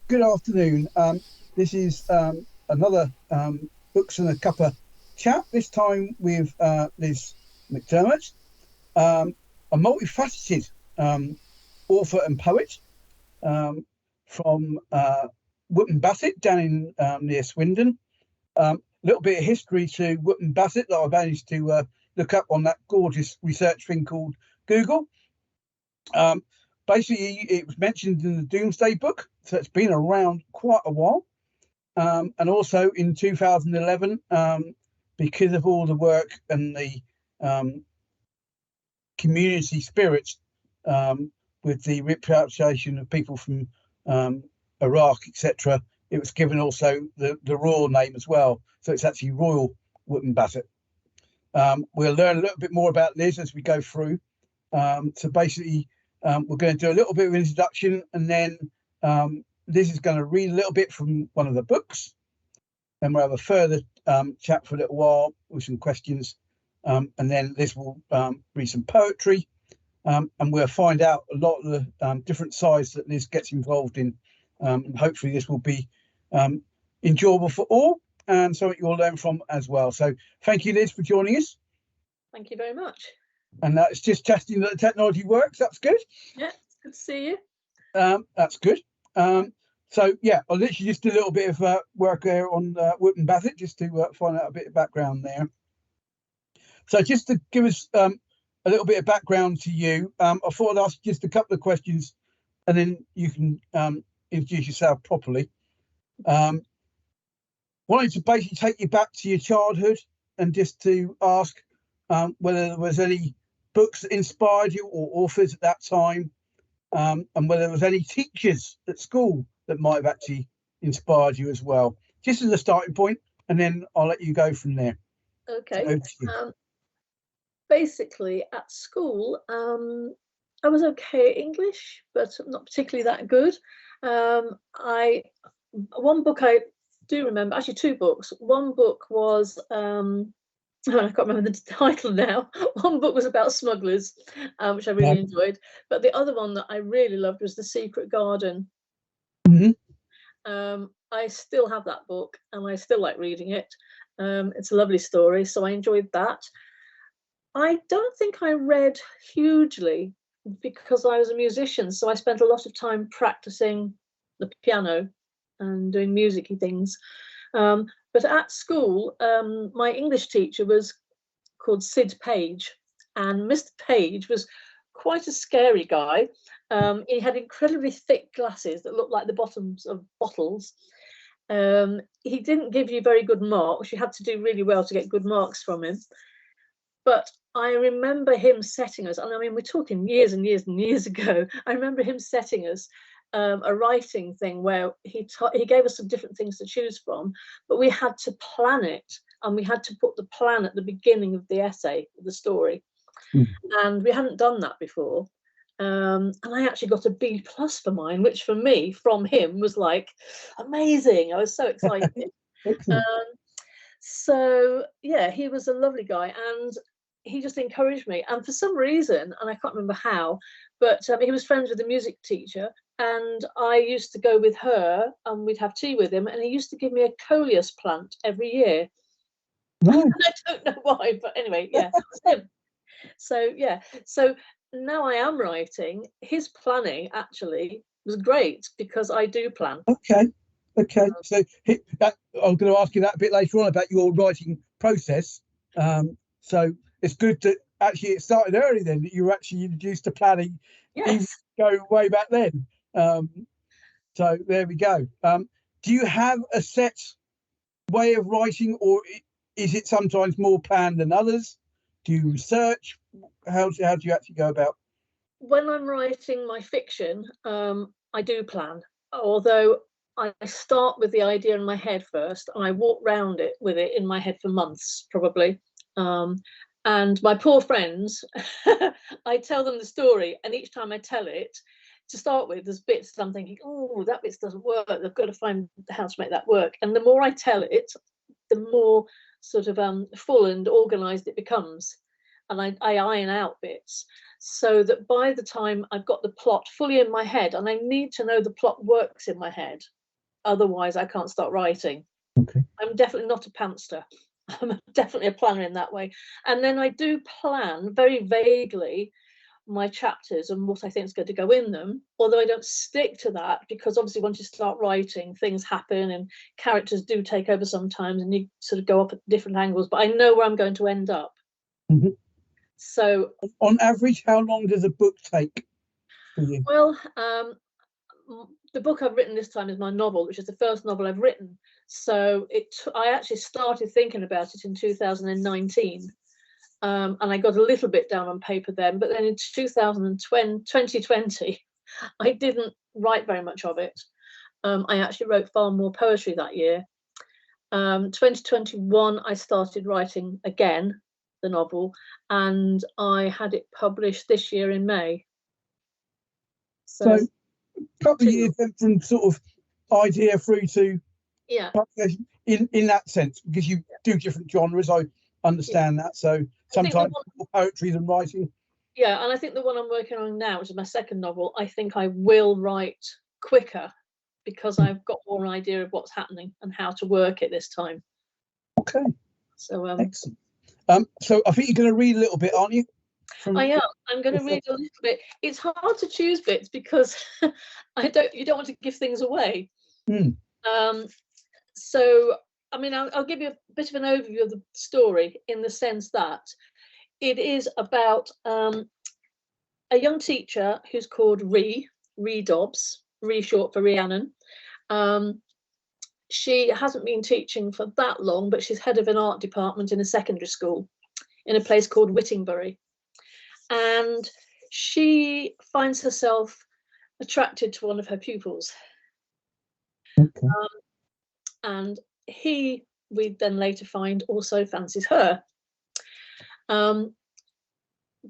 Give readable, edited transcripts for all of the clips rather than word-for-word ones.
Good afternoon. This is another Books and a Cuppa chat, this time with Lis McDermott, um, a multifaceted author and poet um, from Wootton Bassett down in near Swindon. A little bit of history to Wootton Bassett that I managed to look up on that gorgeous research thing called Google. Um, Basically, it was mentioned in the Doomsday Book, so it's been around quite a while. And also in 2011, because of all the work and the um, community spirit with the repatriation of people from um, Iraq, etc., it was given also the royal name as well. So it's actually Royal Wootton Bassett. We'll learn a little bit more about Lis as we go through. So basically, we're going to do a little bit of introduction, and then Lis is going to read a little bit from one of the books. Then we'll have a further chat for a little while with some questions, and then Lis will read some poetry, and we'll find out a lot of the different sides that Lis gets involved in. And hopefully, this will be enjoyable for all and something you'll learn from as well. So, thank you, Lis, for joining us. Thank you very much. And that's just testing that the technology works. That's good. Yeah, it's good to see you. That's good. So yeah, I literally just did a little bit of work there on Wootton Bassett just to find out a bit of background there. So just to give us a little bit of background to you, I thought I'd ask just a couple of questions, and then you can introduce yourself properly. Wanted to basically take you back to your childhood and just to ask whether there was any books that inspired you or authors at that time, and whether there was any teachers at school that might have actually inspired you as well. Just as a starting point, and then I'll let you go from there. Okay. Basically, at school, I was okay at English, but not particularly that good. One book I do remember, actually two books. One book was I can't remember the title now. One book was about smugglers, which I really enjoyed. But the other one that I really loved was The Secret Garden. Mm-hmm. I still have that book and I still like reading it. It's a lovely story, so I enjoyed that. I don't think I read hugely because I was a musician, so I spent a lot of time practicing the piano and doing musicy things. But at school, my English teacher was called Sid Page, and Mr. Page was quite a scary guy. He had incredibly thick glasses that looked like the bottoms of bottles. He didn't give you very good marks. You had to do really well to get good marks from him. But I remember him setting us, and I mean, we're talking years and years and years ago. I remember him setting us a writing thing where he gave us some different things to choose from, but we had to plan it, and we had to put the plan at the beginning of the essay, the story. And we hadn't done that before. And I actually got a B+ for mine, which for me, from him, was like amazing. I was so excited. So yeah, he was a lovely guy, and he just encouraged me. And for some reason, and I can't remember how, but he was friends with the music teacher, and I used to go with her, and we'd have tea with him, and he used to give me a coleus plant every year. I don't know why, but anyway, yeah, that's him. So yeah, so now I am writing. His planning actually was great because I do plan. Okay. So I'm going to ask you that a bit later on about your writing process. So it's good that actually it started early then, that you were actually introduced to planning. Yes. Even go way back then. So there we go. Do you have a set way of writing, or is it sometimes more planned than others? Do you research? How do you actually go about? When I'm writing my fiction, I do plan, although I start with the idea in my head first, and I walk round it with it in my head for months, probably. And my poor friends, I tell them the story, and each time I tell it, to start with, there's bits that I'm thinking, oh, that bit doesn't work. I've got to find how to make that work. And the more I tell it, the more sort of full and organised it becomes. and I iron out bits so that by the time I've got the plot fully in my head, and I need to know the plot works in my head, otherwise I can't start writing. Okay. I'm definitely not a pantster. I'm definitely a planner in that way. And then I do plan very vaguely my chapters and what I think is going to go in them, although I don't stick to that, because obviously once you start writing, things happen and characters do take over sometimes and you sort of go up at different angles, but I know where I'm going to end up. Mm-hmm. So on average, how long does a book take for you? well, the book I've written this time is my novel, which is the first novel I've written. So I actually started thinking about it in 2019. And I got a little bit down on paper then, but then in 2020, I didn't write very much of it. I actually wrote far more poetry that year. 2021, I started writing again, the novel, and I had it published this year in May. So a couple of years then from sort of idea through to in that sense, because you do different genres. I understand that. So sometimes more poetry than writing. Yeah, and I think the one I'm working on now, which is my second novel, I think I will write quicker because I've got more idea of what's happening and how to work it this time. Okay. So excellent. So I think you're going to read a little bit, aren't you? I am. I'm going to read a little bit. It's hard to choose bits because you don't want to give things away. So I mean, I'll give you a bit of an overview of the story in the sense that it is about a young teacher who's called Ree Dobbs, Ree short for Rhiannon. She hasn't been teaching for that long, but she's head of an art department in a secondary school in a place called Whittingbury. And she finds herself attracted to one of her pupils. Okay. And he, we then later find, also fancies her.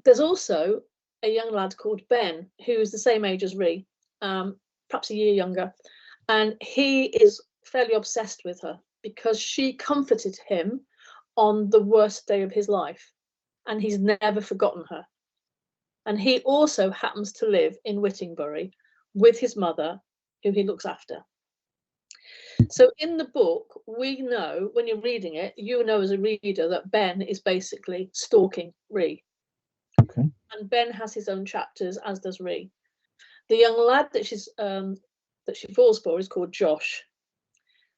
There's also a young lad called Ben, who's the same age as Ree, perhaps a year younger. And he is fairly obsessed with her because she comforted him on the worst day of his life. And he's never forgotten her. And he also happens to live in Whittingbury with his mother, who he looks after. So in the book, we know, when you're reading it, you know as a reader that Ben is basically stalking Ree. Okay. And Ben has his own chapters, as does Ree. The young lad that she falls for is called Josh.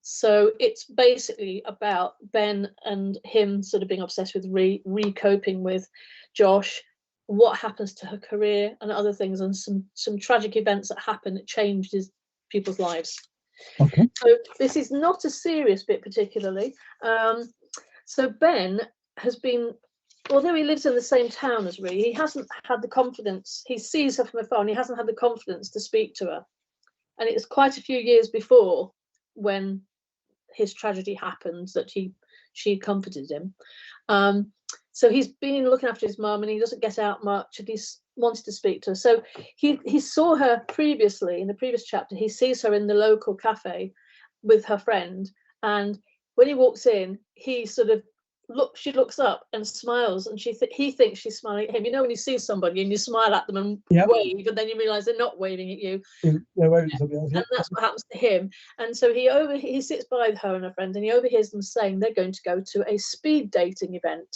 So it's basically about Ben and him sort of being obsessed with Ree coping with Josh, what happens to her career and other things, and some tragic events that happen that changed people's lives. Okay. So this is not a serious bit particularly. So Ben has been, although he lives in the same town as Ree, he hasn't had the confidence. He sees her from afar and he hasn't had the confidence to speak to her. And it's quite a few years before, when his tragedy happened, that she comforted him. So he's been looking after his mum and he doesn't get out much and he's wanted to speak to her. So he saw her previously in the previous chapter. He sees her in the local cafe with her friend, and when he walks in, he sort of she looks up and smiles, and he thinks she's smiling at him. You know, when you see somebody and you smile at them and wave, and then you realize they're not waving at you. They're waving at somebody else. And that's what happens to him. And so he sits by her and her friend, and he overhears them saying they're going to go to a speed dating event.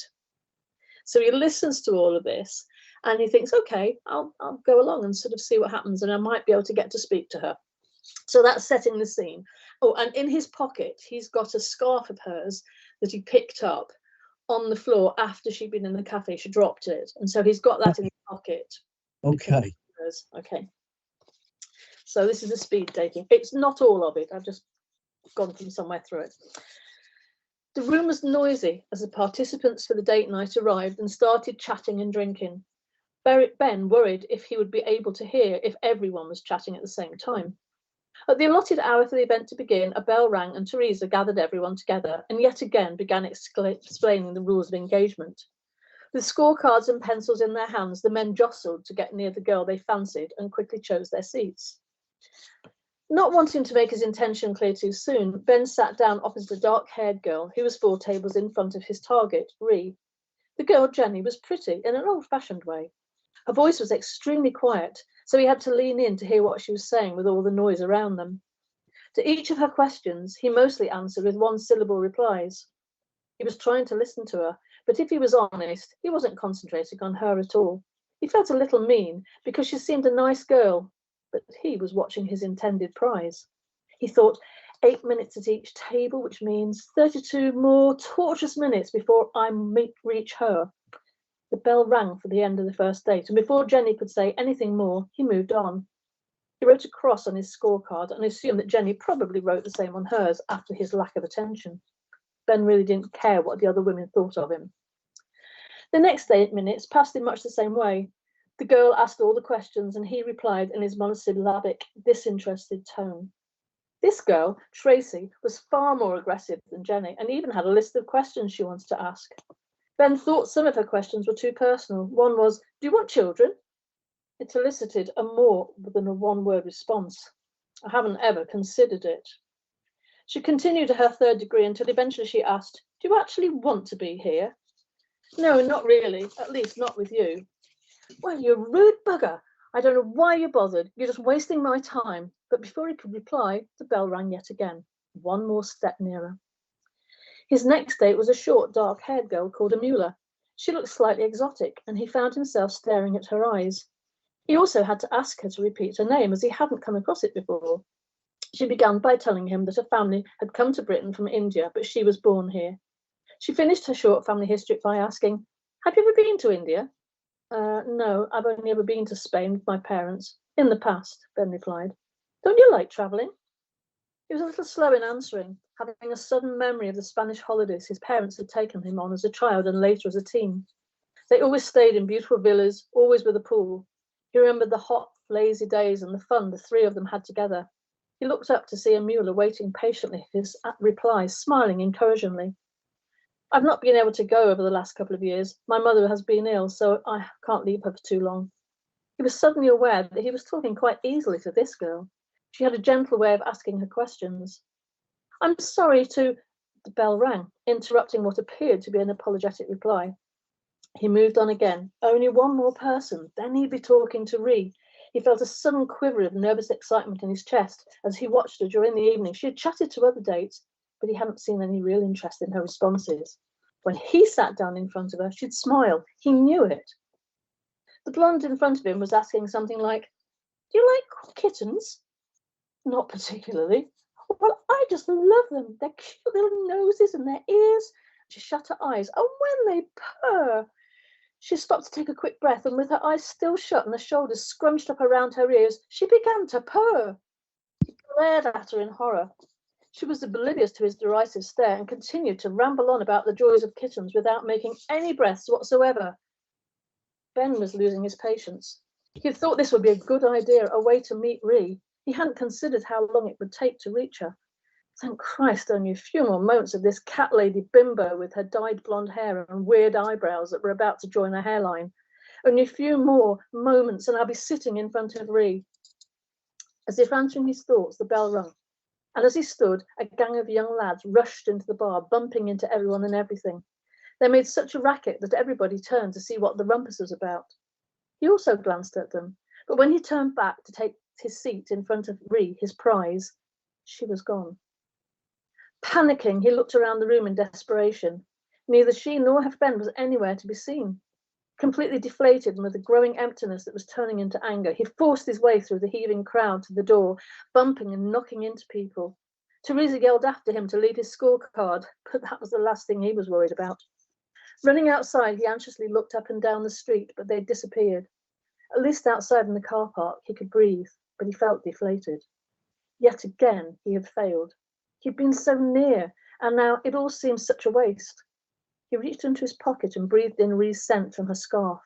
So he listens to all of this and he thinks, okay, I'll go along and sort of see what happens, and I might be able to get to speak to her. So that's setting the scene. Oh, and in his pocket, he's got a scarf of hers that he picked up on the floor after she'd been in the cafe. She dropped it. And so he's got that in his pocket. Okay. Okay. So this is the speed dating. It's not all of it. I've just gone from somewhere through it. The room was noisy as the participants for the date night arrived and started chatting and drinking. Ben worried if he would be able to hear if everyone was chatting at the same time. At the allotted hour for the event to begin, a bell rang and Teresa gathered everyone together and yet again began explaining the rules of engagement. With scorecards and pencils in their hands, the men jostled to get near the girl they fancied and quickly chose their seats. Not wanting to make his intention clear too soon, Ben sat down opposite a dark-haired girl who was 4 tables in front of his target, Ree. The girl, Jenny, was pretty in an old-fashioned way. Her voice was extremely quiet, so he had to lean in to hear what she was saying with all the noise around them. To each of her questions, he mostly answered with one-syllable replies. He was trying to listen to her, but if he was honest, he wasn't concentrating on her at all. He felt a little mean because she seemed a nice girl, but he was watching his intended prize. He thought, 8 minutes at each table, which means 32 more torturous minutes before I reach her. The bell rang for the end of the first date, and before Jenny could say anything more, he moved on. He wrote a cross on his scorecard and assumed that Jenny probably wrote the same on hers after his lack of attention. Ben really didn't care what the other women thought of him. The next 8 minutes passed in much the same way. The girl asked all the questions, and he replied in his monosyllabic, disinterested tone. This girl, Tracy, was far more aggressive than Jenny, and even had a list of questions she wanted to ask. Ben thought some of her questions were too personal. One was, "Do you want children?" It elicited a more than a one-word response. "I haven't ever considered it." She continued to her third degree until eventually she asked, "Do you actually want to be here?" "No, not really, at least not with you." "Well, you rude bugger. I don't know why you bothered. You're just wasting my time." But before he could reply, the bell rang yet again. One more step nearer. His next date was a short, dark-haired girl called Amula. She looked slightly exotic, and he found himself staring at her eyes. He also had to ask her to repeat her name, as he hadn't come across it before. She began by telling him that her family had come to Britain from India, but she was born here. She finished her short family history by asking, "Have you ever been to India?" No, I've only ever been to Spain with my parents. In the past," Ben replied. "Don't you like travelling?" He was a little slow in answering, having a sudden memory of the Spanish holidays his parents had taken him on as a child and later as a teen. They always stayed in beautiful villas, always with a pool. He remembered the hot, lazy days and the fun the three of them had together. He looked up to see Amula waiting patiently for his reply, smiling encouragingly. "I've not been able to go over the last couple of years. My mother has been ill, so I can't leave her for too long." He was suddenly aware that he was talking quite easily to this girl. She had a gentle way of asking her questions. "I'm sorry to—" The bell rang, interrupting what appeared to be an apologetic reply. He moved on again. Only one more person, then he'd be talking to Ree. He felt a sudden quiver of nervous excitement in his chest as he watched her during the evening. She had chatted to other dates, but he hadn't seen any real interest in her responses. When he sat down in front of her, she'd smile. He knew it. The blonde in front of him was asking something like, "Do you like kittens?" "Not particularly." "Well, I just love them. Their cute little noses and their ears." She shut her eyes. "Oh, when they purr." She stopped to take a quick breath, and with her eyes still shut and the shoulders scrunched up around her ears, she began to purr. He glared at her in horror. She was oblivious to his derisive stare and continued to ramble on about the joys of kittens without making any breaths whatsoever. Ben was losing his patience. He had thought this would be a good idea, a way to meet Ree. He hadn't considered how long it would take to reach her. Thank Christ, only a few more moments of this cat lady bimbo with her dyed blonde hair and weird eyebrows that were about to join her hairline. Only a few more moments and I'll be sitting in front of Ree. As if answering his thoughts, the bell rang. And as he stood, a gang of young lads rushed into the bar, bumping into everyone and everything. They made such a racket that everybody turned to see what the rumpus was about. He also glanced at them, but when he turned back to take his seat in front of Ree, his prize, she was gone. Panicking, he looked around the room in desperation. Neither she nor her friend was anywhere to be seen. Completely deflated and with a growing emptiness that was turning into anger, he forced his way through the heaving crowd to the door, bumping and knocking into people. Teresa yelled after him to leave his scorecard, but that was the last thing he was worried about. Running outside, he anxiously looked up and down the street, but they'd disappeared. At least outside in the car park, he could breathe, but he felt deflated. Yet again, he had failed. He'd been so near, and now it all seemed such a waste. He reached into his pocket and breathed in Ree's scent from her scarf.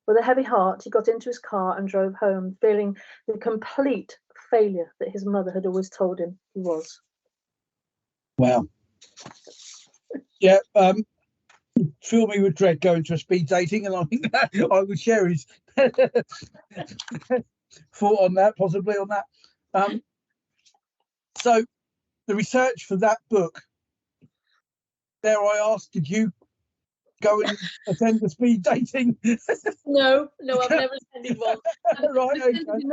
With a heavy heart, he got into his car and drove home, feeling the complete failure that his mother had always told him he was. Wow. Yeah, fill me with dread going to a speed dating, and I think that I would share his thought on that, possibly on that. So the research for that book, dare I ask, did you go and attend the speed dating? No, I've never attended one. Right, I've okay. attended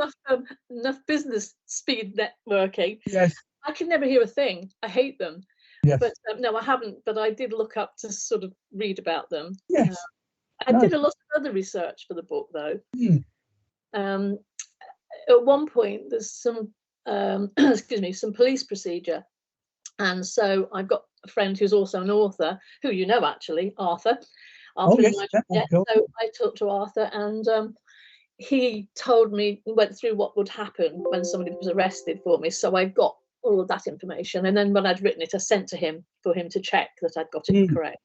enough business speed networking. Yes. I can never hear a thing. I hate them. Yes. But no, I haven't. But I did look up to sort of read about them. Yes. I did a lot of other research for the book, though. Mm. At one point, there's some some police procedure, and so I've got a friend who's also an author, who you know actually, Arthur. Oh yes. Yeah. So I talked to Arthur, and he told me, went through what would happen when somebody was arrested for me. So I got all of that information, and then when I'd written it, I sent to him for him to check that I'd got it correct.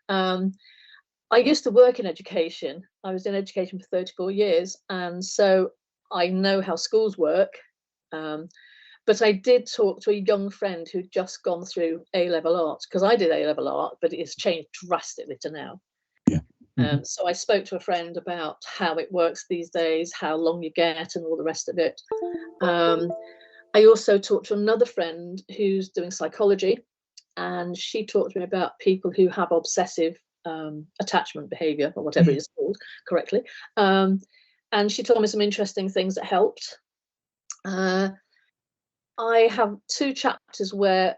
I used to work in education. I was in education for 34 years, and so I know how schools work. But I did talk to a young friend who'd just gone through A-level art, because I did A-level art, but it's changed drastically to now. Yeah. So I spoke to a friend about how it works these days, how long you get, and all the rest of it. I also talked to another friend who's doing psychology, and she talked to me about people who have obsessive attachment behavior, or whatever it's called correctly. And she told me some interesting things that helped. I have 2 chapters where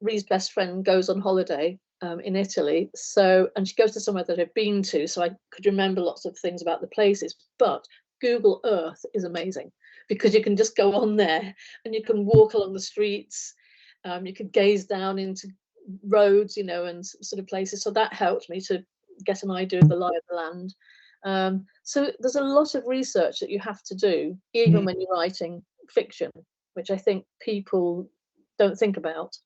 Ree's best friend goes on holiday in Italy. And she goes to somewhere that I've been to, so I could remember lots of things about the places. But Google Earth is amazing, because you can just go on there and you can walk along the streets. You could gaze down into roads, and sort of places. So that helped me to get an idea of the lie of the land. So there's a lot of research that you have to do, even when you're writing fiction, which I think people don't think about.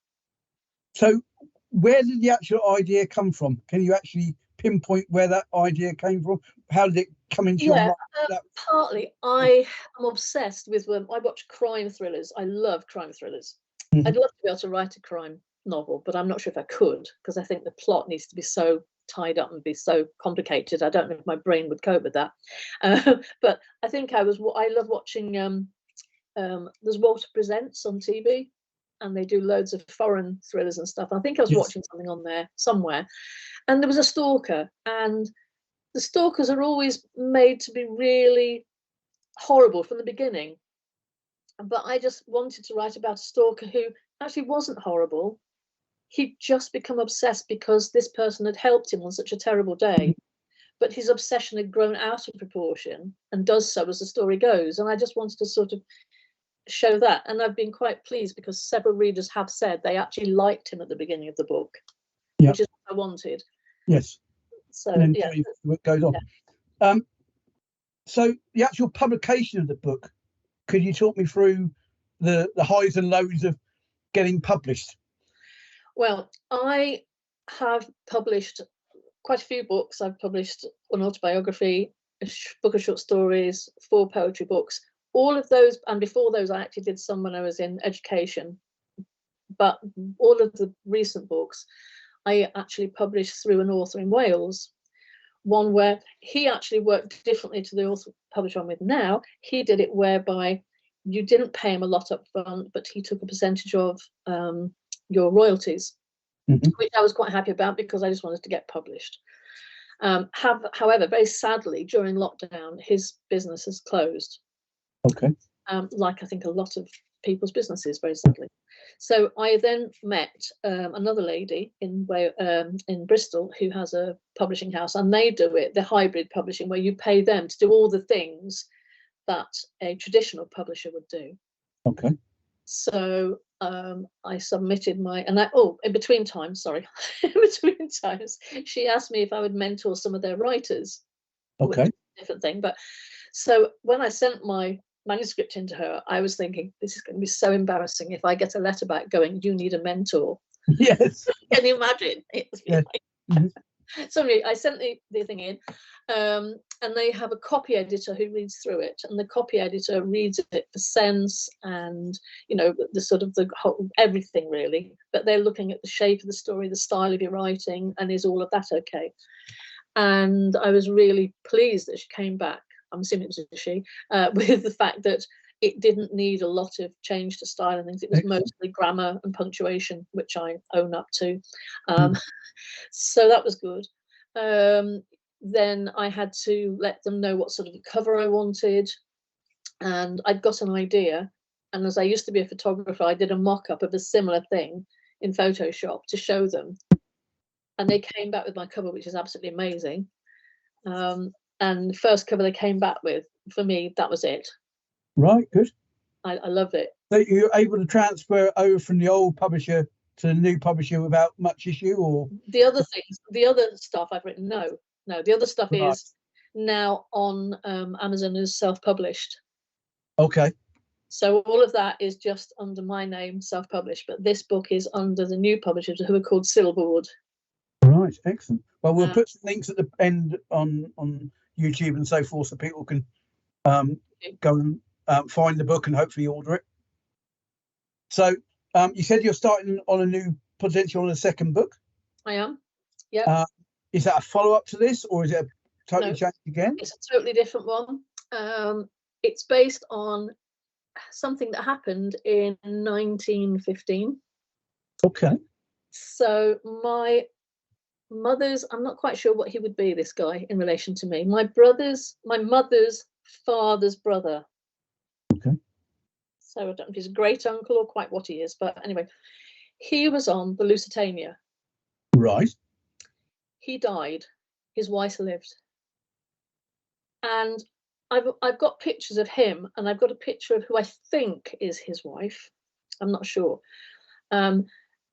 So where did the actual idea come from? Can you actually pinpoint where that idea came from? How did it come into your mind? Partly, I am obsessed with I watch crime thrillers. I love crime thrillers. I'd love to be able to write a crime novel, but I'm not sure if I could, because I think the plot needs to be so tied up and be so complicated. I don't know if my brain would cope with that. But I think I love watching there's Walter Presents on TV, and they do loads of foreign thrillers and stuff. I think I was watching something on there somewhere, and there was a stalker, and the stalkers are always made to be really horrible from the beginning. But I just wanted to write about a stalker who actually wasn't horrible. He'd just become obsessed because this person had helped him on such a terrible day. But his obsession had grown out of proportion, and does so as the story goes. And I just wanted to sort of show that. And I've been quite pleased, because several readers have said they actually liked him at the beginning of the book, which is what I wanted. Yes. So and then what goes on. Yeah. So the actual publication of the book, could you talk me through the highs and lows of getting published? Well, I have published quite a few books. I've published an autobiography, a book of short stories, 4 poetry books. All of those, and before those, I actually did some when I was in education. But all of the recent books, I actually published through an author in Wales. One where he actually worked differently to the author publisher I'm with now. He did it whereby you didn't pay him a lot up front, but he took a percentage of your royalties, which I was quite happy about, because I just wanted to get published. However, very sadly, during lockdown, his business has closed. Okay. Like I think a lot of people's businesses, very sadly. So I then met another lady in Bristol who has a publishing house, and they do the hybrid publishing, where you pay them to do all the things that a traditional publisher would do. Okay. So I submitted in between times, she asked me if I would mentor some of their writers. Okay. Which is a different thing. But so when I sent my manuscript into her, I was thinking, this is going to be so embarrassing if I get a letter back going, you need a mentor. Yes. Can you imagine? So anyway, I sent the thing in, and they have a copy editor who reads through it, and the copy editor reads it for sense and the sort of the whole everything really. But they're looking at the shape of the story, the style of your writing, and is all of that okay? And I was really pleased that she came back. I'm assuming it was a she, with the fact that it didn't need a lot of change to style and things. It was mostly grammar and punctuation, which I own up to. So that was good. Then I had to let them know what sort of cover I wanted, and I'd got an idea. And as I used to be a photographer, I did a mock-up of a similar thing in Photoshop to show them. And they came back with my cover, which is absolutely amazing. And the first cover they came back with, for me, that was it. Right, good. I love it. So you're able to transfer it over from the old publisher to the new publisher without much issue, or the other things, the other stuff I've written, no, the other stuff right. is now on Amazon as self-published. Okay. So all of that is just under my name, self-published, but this book is under the new publishers, who are called Silverwood. Right, excellent. Well, we'll put some links at the end on YouTube and so forth, so people can go and find the book and hopefully order it. So you said you're starting on potentially on a second book. I am. Yeah. Is that a follow-up to this, or is it a totally changed again? It's a totally different one. It's based on something that happened in 1915. Okay. So my mother's, I'm not quite sure what he would be, this guy, in relation to me. My mother's father's brother. Okay. So I don't know if he's a great uncle or quite what he is, but anyway, he was on the Lusitania. Right. He died. His wife lived. And I've got pictures of him, and I've got a picture of who I think is his wife. I'm not sure. And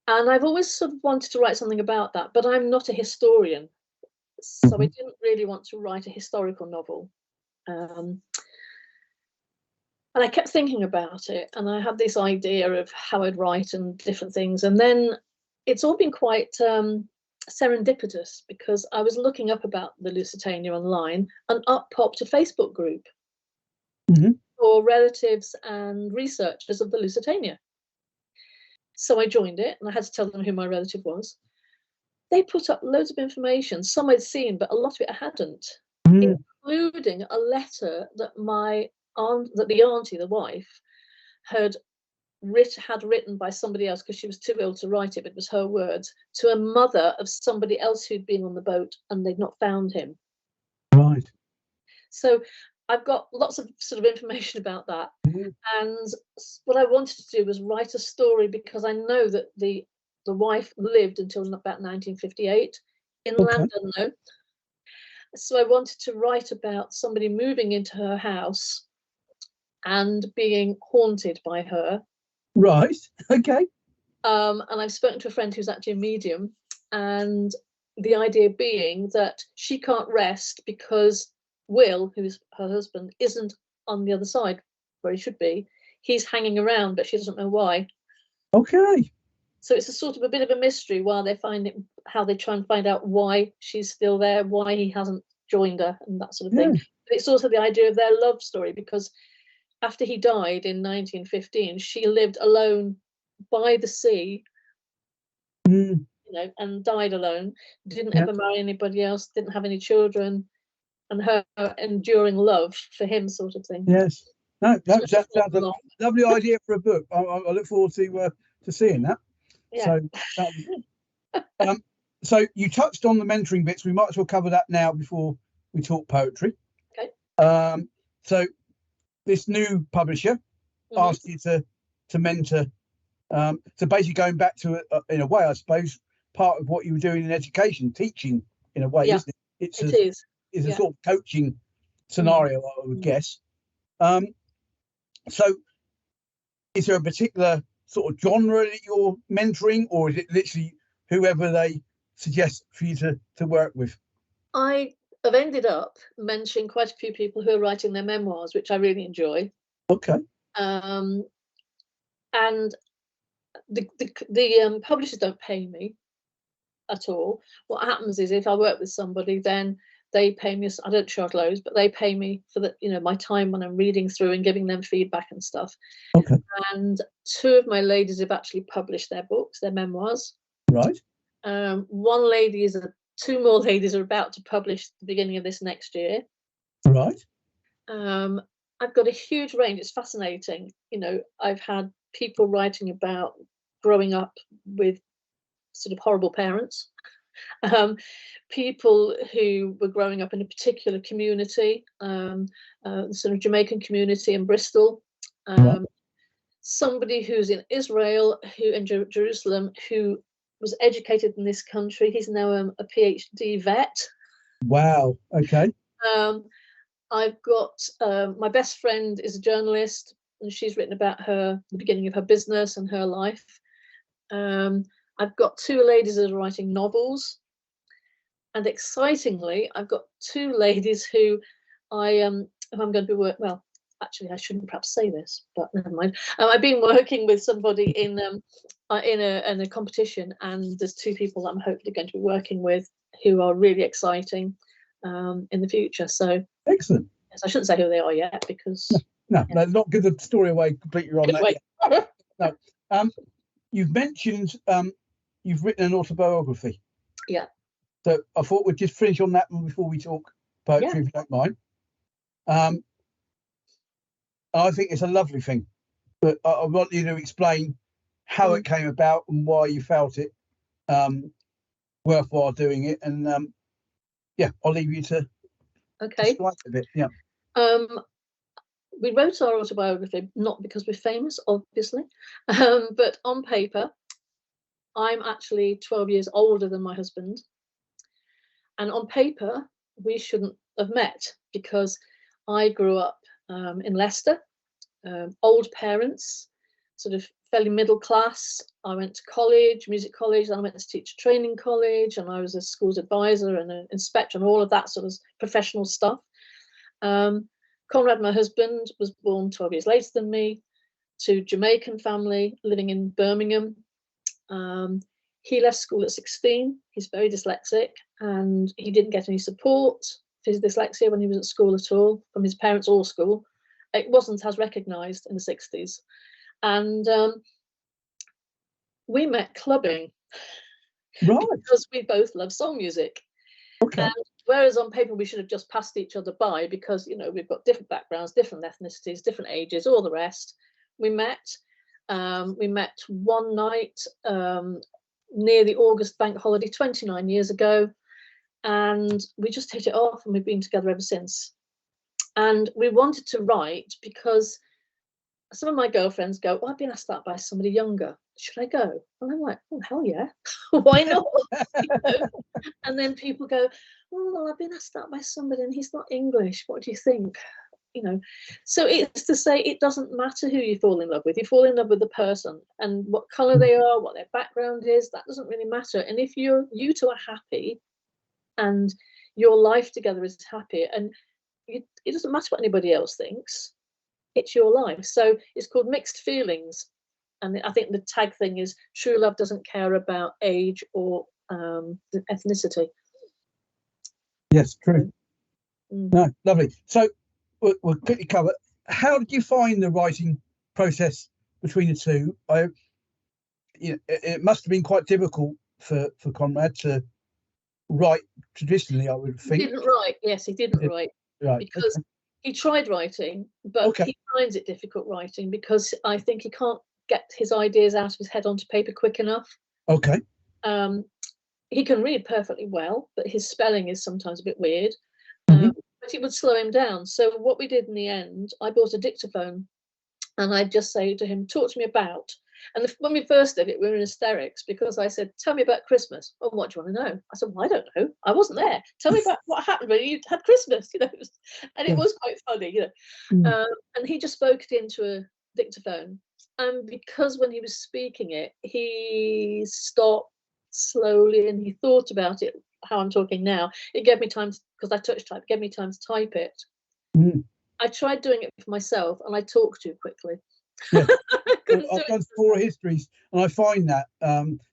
I've always sort of wanted to write something about that, but I'm not a historian. So I didn't really want to write a historical novel. And I kept thinking about it, and I had this idea of how I'd write and different things. And then it's all been quite serendipitous, because I was looking up about the Lusitania online, and up popped a Facebook group for relatives and researchers of the Lusitania. So I joined it, and I had to tell them who my relative was. They put up loads of information. Some I'd seen, but a lot of it I hadn't, including a letter that the auntie, the wife, had written by somebody else, because she was too ill to write it, but it was her words, to a mother of somebody else who'd been on the boat, and they'd not found him. Right. So I've got lots of sort of information about that. And what I wanted to do was write a story, because I know that the wife lived until about 1958 in London, though. So I wanted to write about somebody moving into her house and being haunted by her. Right. Okay. And I've spoken to a friend who's actually a medium, and the idea being that she can't rest because Will, who's her husband, isn't on the other side where he should be. He's hanging around, but she doesn't know why. Okay. So it's a sort of a bit of a mystery while they how they try and find out why she's still there, why he hasn't joined her, and that sort of thing. But it's also the idea of their love story, because after he died in 1915, she lived alone by the sea, and died alone, didn't ever marry anybody else, didn't have any children, and her enduring love for him, sort of thing. Yes. No, that sounds a lovely idea for a book. I look forward to seeing that. Yeah. So you touched on the mentoring bits. We might as well cover that now before we talk poetry. Okay. So this new publisher asked you to mentor. So basically going back to, in a way, I suppose, part of what you were doing in education, teaching in a way, isn't it? It's a sort of coaching scenario, I would guess. So is there a particular sort of genre that you're mentoring, or is it literally whoever they suggest for you to work with? I have ended up mentoring quite a few people who are writing their memoirs, which I really enjoy. Okay. And the publishers don't pay me at all. What happens is, if I work with somebody, then they pay me. I don't charge loads, but they pay me for my time when I'm reading through and giving them feedback and stuff. Okay. And two of my ladies have actually published their books, their memoirs. Right. Two more ladies are about to publish at the beginning of this next year. Right. I've got a huge range. It's fascinating. I've had people writing about growing up with sort of horrible parents. People who were growing up in a particular community, sort of Jamaican community in Bristol, Right. somebody who's in Israel, who in Jerusalem, who was educated in this country. He's now a PhD vet. Wow. Okay. Um, I've got my best friend is a journalist, and she's written about the beginning of her business and her life. I've got two ladies that are writing novels, and excitingly, I've got two ladies who if I'm going to be well, actually, I shouldn't perhaps say this, but never mind. I've been working with somebody in a competition, and there's two people that I'm hopefully going to be working with who are really exciting in the future. So excellent. Yes, I shouldn't say who they are yet because no, not give the story away completely on that yet. No. You've mentioned you've written an autobiography. Yeah. So I thought we'd just finish on that one before we talk poetry, if you don't mind. I think it's a lovely thing, but I want you to explain how it came about and why you felt it worthwhile doing it. And I'll leave you to describe it a bit. Yeah. We wrote our autobiography not because we're famous, obviously, but on paper, I'm actually 12 years older than my husband. And on paper, we shouldn't have met because I grew up in Leicester, old parents, sort of fairly middle class. I went to college, music college, then I went to teacher training college, and I was a schools advisor and an inspector and all of that sort of professional stuff. Conrad, my husband, was born 12 years later than me, to Jamaican family living in Birmingham. He left school at 16. He's very dyslexic, and he didn't get any support for his dyslexia when he was at school at all, from his parents or school. It wasn't as recognised in the 60s. And we met clubbing, right, because we both love soul music. Okay. And whereas on paper we should have just passed each other by because, we've got different backgrounds, different ethnicities, different ages, all the rest. We met one night near the August bank holiday 29 years ago, and we just hit it off, and we've been together ever since. And we wanted to write because some of my girlfriends go, I've been asked that by somebody younger. Should I go? And I'm like, oh, hell yeah. Why not? And then people go, oh, well, I've been asked that by somebody and he's not English. What do you think? So it's to say it doesn't matter who you fall in love with. You fall in love with the person, and what colour they are, what their background is, that doesn't really matter. And if you two are happy and your life together is happy, and it doesn't matter what anybody else thinks, it's your life. So it's called Mixed Feelings. And I think the tag thing is true love doesn't care about age or ethnicity. Yes, true. No, lovely. So we'll quickly cover. How did you find the writing process between the two? It must have been quite difficult for Conrad to write traditionally, I would think. He didn't write. Yes, he didn't write. Right. Because he tried writing, but he finds it difficult writing because I think he can't get his ideas out of his head onto paper quick enough. Okay. He can read perfectly well, but his spelling is sometimes a bit weird. But it would slow him down. So what we did in the end, I bought a dictaphone, and I'd just say to him, talk to me about. And when we first did it, we were in hysterics because I said, tell me about Christmas. Oh, what do you want to know? I said, well, I don't know. I wasn't there. Tell me about what happened when you had Christmas, And it was quite funny, And he just spoke it into a dictaphone. And because when he was speaking it, he stopped slowly and he thought about it, how I'm talking now. It gave me time, because I touch type, it gave me time to type it. I tried doing it for myself and I talk too quickly. Yeah. I've done 4 histories, and I find that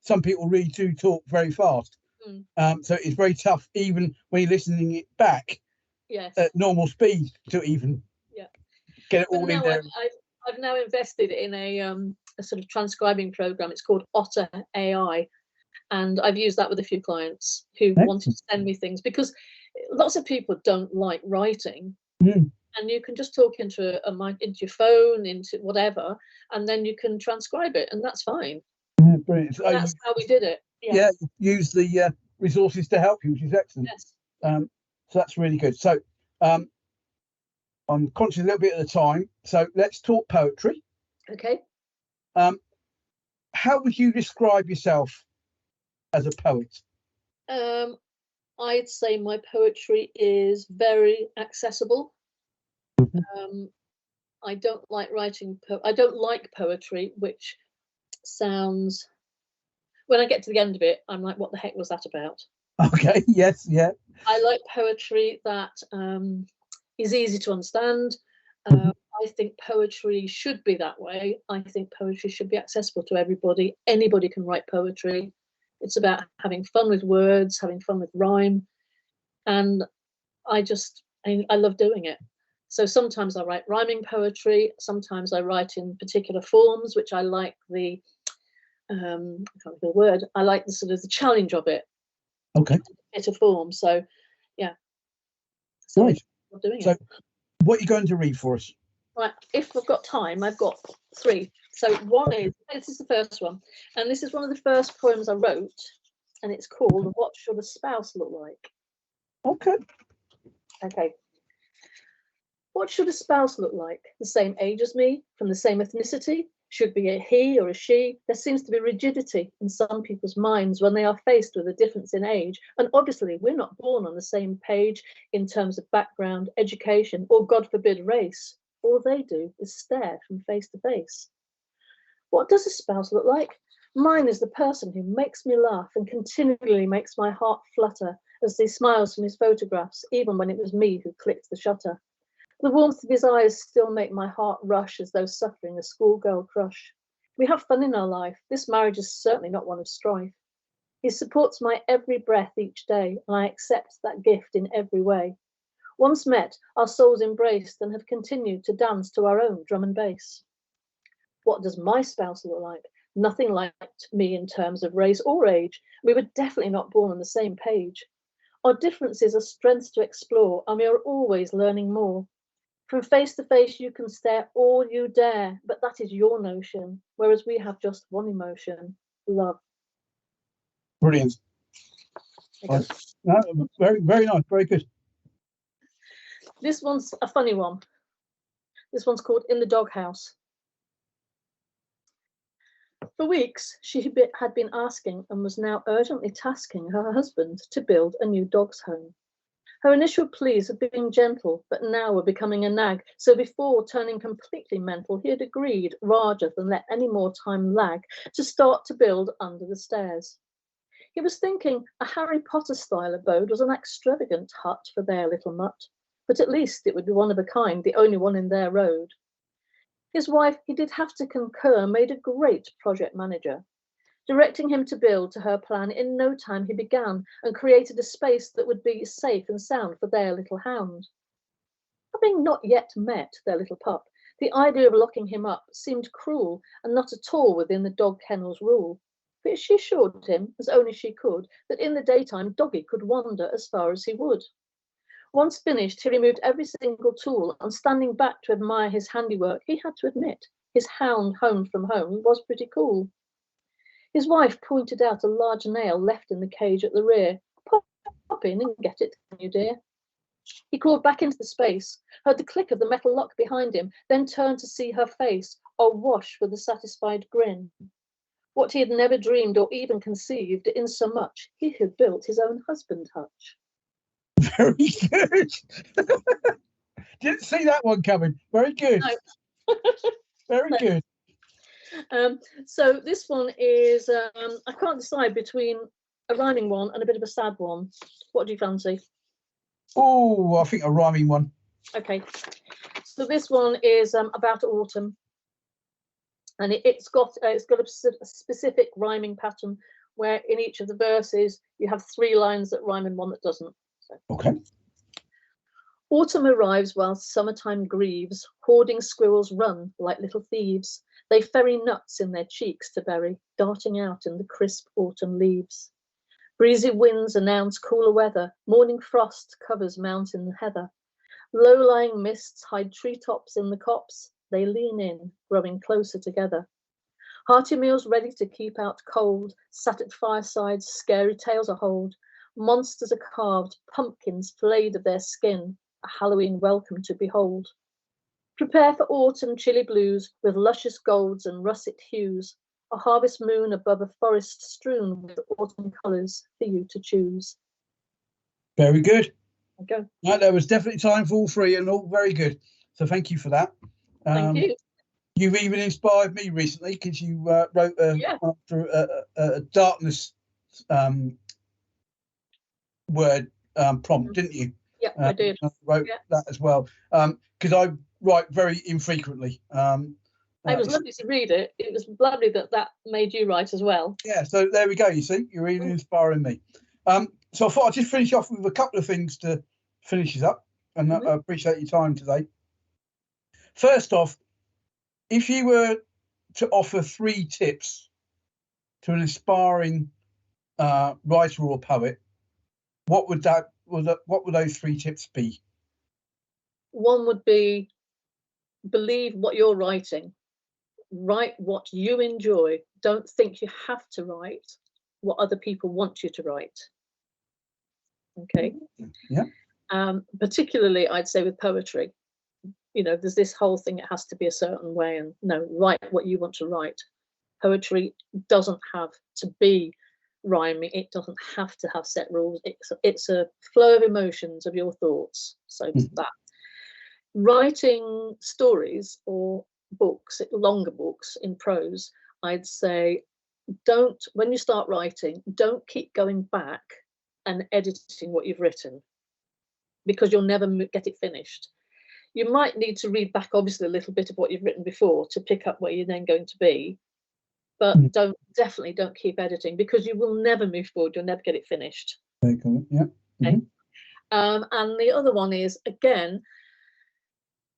some people really do talk very fast. So it's very tough, even when you're listening it back at normal speed, to even get it all in there. I've now invested in a sort of transcribing program. It's called Otter AI, and I've used that with a few clients who wanted to send me things, because lots of people don't like writing. And you can just talk into into your phone, into whatever, and then you can transcribe it, and that's fine. Brilliant. So that's how we did it. Yeah, use the resources to help you, which is excellent. Yes. So that's really good. So I'm conscious a little bit of the time, so let's talk poetry. Okay. How would you describe yourself as a poet? I'd say my poetry is very accessible. I don't like writing. I don't like poetry which sounds. When I get to the end of it, I'm like, "What the heck was that about?" Okay. Yes. Yeah. I like poetry that is easy to understand. I think poetry should be that way. I think poetry should be accessible to everybody. Anybody can write poetry. It's about having fun with words, having fun with rhyme, and I love doing it. So sometimes I write rhyming poetry. Sometimes I write in particular forms, which I like the I can't think of the word. I like the sort of the challenge of it. Okay. Bit of form. So yeah. So Right. I'm doing So it. what are you going to read for us? Right, if I've got time, I've got 3. So one is, this is the first one, and this is one of the first poems I wrote, and it's called "What Should a Spouse Look Like?" Okay. Okay. What should a spouse look like? The same age as me, from the same ethnicity? Should be a he or a she? There seems to be rigidity in some people's minds when they are faced with a difference in age, and obviously we're not born on the same page in terms of background, education, or God forbid race. All they do is stare from face to face. What does a spouse look like? Mine is the person who makes me laugh and continually makes my heart flutter as he smiles from his photographs, even when it was me who clicked the shutter. The warmth of his eyes still make my heart rush as though suffering a schoolgirl crush. We have fun in our life. This marriage is certainly not one of strife. He supports my every breath each day, and I accept that gift in every way. Once met, our souls embraced and have continued to dance to our own drum and bass. What does my spouse look like? Nothing like me in terms of race or age. We were definitely not born on the same page. Our differences are strengths to explore, and we are always learning more. From face to face, you can stare all you dare, but that is your notion, whereas we have just one emotion: love. Brilliant. Very, very nice. Very good. This one's a funny one. This one's called "In the Doghouse." For weeks, she had been asking and was now urgently tasking her husband to build a new dog's home. Her initial pleas had been gentle, but now were becoming a nag, so before turning completely mental, he had agreed, rather than let any more time lag, to start to build under the stairs. He was thinking a Harry Potter-style abode was an extravagant hut for their little mutt, but at least it would be one of a kind, the only one in their road. His wife, he did have to concur, made a great project manager. Directing him to build to her plan, in no time he began and created a space that would be safe and sound for their little hound. Having not yet met their little pup, the idea of locking him up seemed cruel and not at all within the dog kennel's rule. But she assured him, as only she could, that in the daytime Doggy could wander as far as he would. Once finished, he removed every single tool, and standing back to admire his handiwork, he had to admit his hound home from home was pretty cool. His wife pointed out a large nail left in the cage at the rear. Pop in and get it, can you, dear? He crawled back into the space, heard the click of the metal lock behind him, then turned to see her face, awash with a satisfied grin. What he had never dreamed or even conceived, insomuch he had built his own husband hutch. Very good. Didn't see that one coming. Very good. No. Very good. So this one is, I can't decide between a rhyming one and a bit of a sad one. What do you fancy? Oh, I think a rhyming one. Okay. So this one is about autumn, and it's got a specific rhyming pattern where in each of the verses you have 3 lines that rhyme and one that doesn't. So. Okay. Autumn arrives while summertime grieves. Hoarding squirrels run like little thieves. They ferry nuts in their cheeks to bury, darting out in the crisp autumn leaves. Breezy winds announce cooler weather. Morning frost covers mountain heather. Low-lying mists hide treetops in the copse. They lean in, growing closer together. Hearty meals ready to keep out cold, sat at firesides, scary tales are hold. Monsters are carved, pumpkins flayed of their skin, a Halloween welcome to behold. Prepare for autumn chilly blues, with luscious golds and russet hues, a harvest moon above a forest strewn with autumn colours for you to choose. Very good. Okay. No, there was definitely time for all three, and all very good. So thank you for that. Thank you. You've even inspired me recently, because you wrote after a darkness word prompt, didn't you? Yeah, I did. I wrote that as well, because I write very infrequently. It was lovely to read it. It was lovely that made you write as well. Yeah, so there we go. You see, you're even inspiring me. So I thought I'd just finish off with a couple of things to finish us up, and I appreciate your time today. First off, if you were to offer 3 tips to an aspiring writer or poet, what would those 3 tips be? One would be, believe what you're writing. Write what you enjoy. Don't think you have to write what other people want you to write. Okay. Yeah. Particularly, I'd say with poetry, there's this whole thing, it has to be a certain way, and no, write what you want to write. Poetry doesn't have to be rhyming. It doesn't have to have set rules. It's a flow of emotions of your thoughts. So that writing stories or books, longer books in prose, I'd say, when you start writing, don't keep going back and editing what you've written, because you'll never get it finished. You might need to read back, obviously, a little bit of what you've written before to pick up where you're then going to be, but definitely don't keep editing, because you will never move forward. You'll never get it finished. Very cool. Yeah. Okay. And the other one is, again,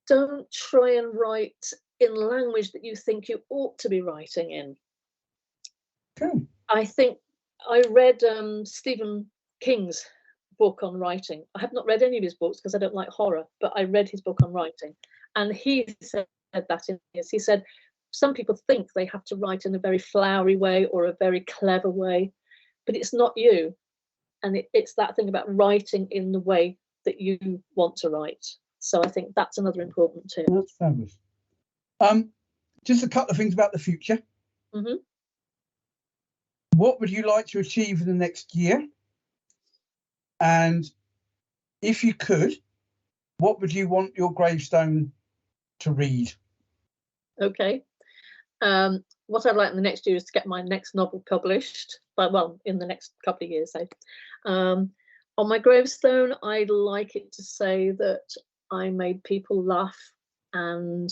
don't try and write in language that you think you ought to be writing in. Cool. I think I read Stephen King's book on writing. I have not read any of his books because I don't like horror, but I read his book on writing, and he said that in his. He said some people think they have to write in a very flowery way or a very clever way, but it's not you, and it's that thing about writing in the way that you want to write. So I think that's another important tip. That's fabulous. Just a couple of things about the future. What would you like to achieve in the next year? And if you could, what would you want your gravestone to read? Okay. What I'd like in the next year is to get my next novel published, in the next couple of years, say. On my gravestone, I'd like it to say that I made people laugh and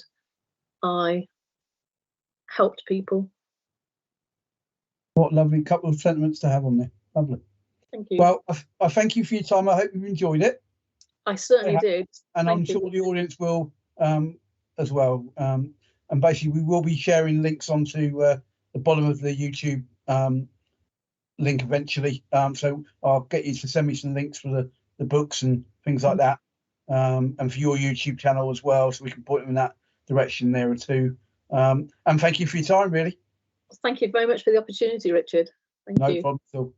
I helped people. What lovely couple of sentiments to have on there. Lovely. Thank you. Well, I thank you for your time. I hope you've enjoyed it. I certainly did. And I'm sure the audience will as well. And basically, we will be sharing links onto the bottom of the YouTube link eventually. So I'll get you to send me some links for the books and things like that. And for your YouTube channel as well, so we can point them in that direction there too. And thank you for your time, really. Thank you very much for the opportunity, Richard. Thank you. No problem at all.